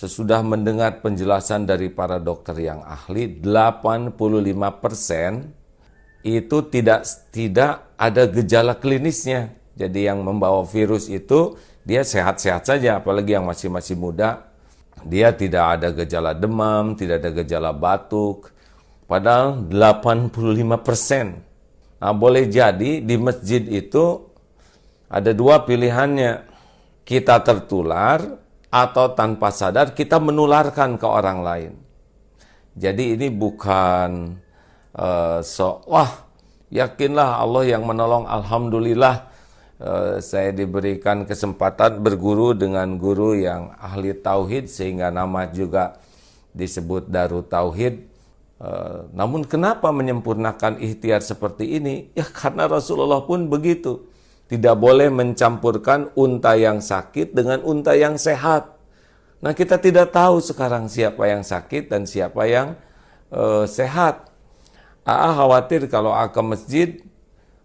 sesudah mendengar penjelasan dari para dokter yang ahli, 85% itu tidak ada gejala klinisnya. Jadi yang membawa virus itu dia sehat-sehat saja, apalagi yang masih muda. Dia tidak ada gejala demam, tidak ada gejala batuk. Padahal 85%. Nah, boleh jadi di masjid itu ada dua pilihannya. Kita tertular atau tanpa sadar kita menularkan ke orang lain. Jadi ini bukan wah yakinlah Allah yang menolong, alhamdulillah saya diberikan kesempatan berguru dengan guru yang ahli tauhid sehingga nama juga disebut Darut Tauhid. Namun kenapa menyempurnakan ikhtiar seperti ini? Ya karena Rasulullah pun begitu. Tidak boleh mencampurkan unta yang sakit dengan unta yang sehat. Nah, kita tidak tahu sekarang siapa yang sakit dan siapa yang sehat. AA khawatir kalau AA ke masjid,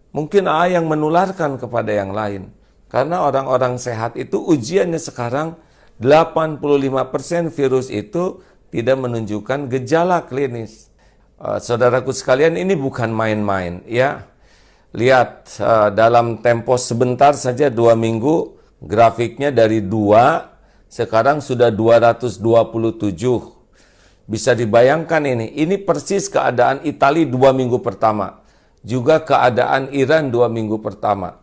mungkin AA yang menularkan kepada yang lain. Karena orang-orang sehat itu ujiannya sekarang 85% virus itu tidak menunjukkan gejala klinis. Saudaraku sekalian, ini bukan main-main, ya. Lihat dalam tempo sebentar saja 2 minggu grafiknya dari 2 sekarang sudah 227. Bisa dibayangkan ini persis keadaan Italia 2 minggu pertama. Juga keadaan Iran 2 minggu pertama.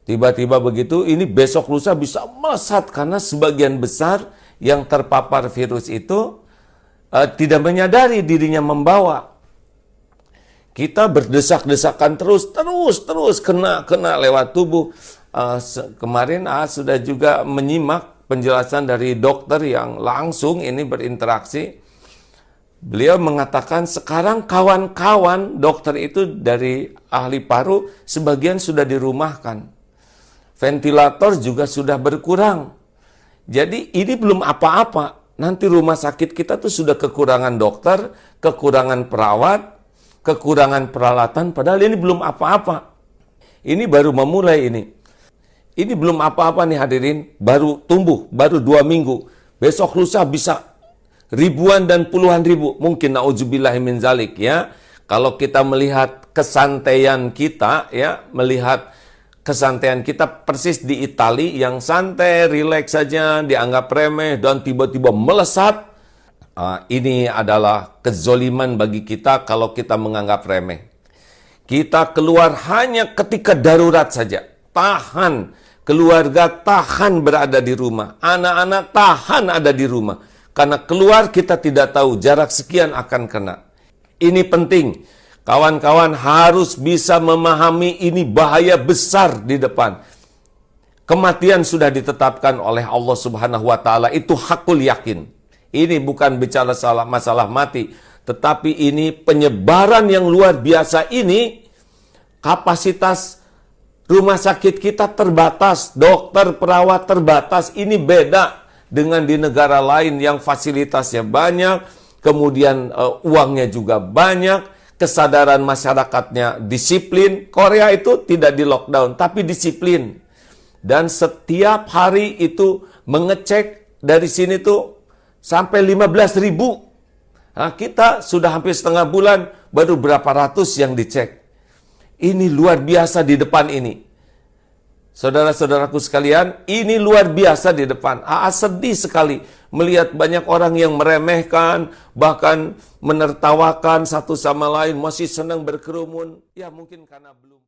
Tiba-tiba begitu, ini besok lusa bisa melesat karena sebagian besar yang terpapar virus itu tidak menyadari dirinya membawa. Kita berdesak-desakan terus kena lewat tubuh. Kemarin sudah juga menyimak penjelasan dari dokter yang langsung ini berinteraksi. Beliau mengatakan sekarang kawan-kawan dokter itu dari ahli paru sebagian sudah dirumahkan. Ventilator juga sudah berkurang. Jadi ini belum apa-apa. Nanti rumah sakit kita tuh sudah kekurangan dokter, kekurangan perawat, kekurangan peralatan, padahal ini belum apa-apa. Ini baru memulai ini. Ini belum apa-apa nih hadirin, baru tumbuh, baru 2 minggu. Besok lusa bisa ribuan dan puluhan ribu. Mungkin na'udzubillahi min zalik ya. Kalau kita melihat kesantaian kita ya, melihat kesantaian kita persis di Italia yang santai, rileks saja, dianggap remeh dan tiba-tiba melesat. Ini adalah kezoliman bagi kita kalau kita menganggap remeh. Kita keluar hanya ketika darurat saja. Tahan, keluarga tahan berada di rumah. Anak-anak tahan ada di rumah. Karena keluar kita tidak tahu jarak sekian akan kena. Ini penting. Kawan-kawan harus bisa memahami ini bahaya besar di depan. Kematian sudah ditetapkan oleh Allah Subhanahu wa taala, itu hakul yakin. Ini bukan bicara masalah mati, tetapi ini penyebaran yang luar biasa ini. Kapasitas rumah sakit kita terbatas, dokter, perawat terbatas. Ini beda dengan di negara lain yang fasilitasnya banyak, kemudian uangnya juga banyak, kesadaran masyarakatnya disiplin. Korea itu tidak di lockdown, tapi disiplin. Dan setiap hari itu mengecek dari sini tuh sampai 15.000. Nah, kita sudah hampir setengah bulan, baru berapa ratus yang dicek. Ini luar biasa di depan ini. Saudara-saudaraku sekalian, ini luar biasa di depan. Sedih sekali melihat banyak orang yang meremehkan, bahkan menertawakan satu sama lain, masih senang berkerumun. Ya mungkin karena belum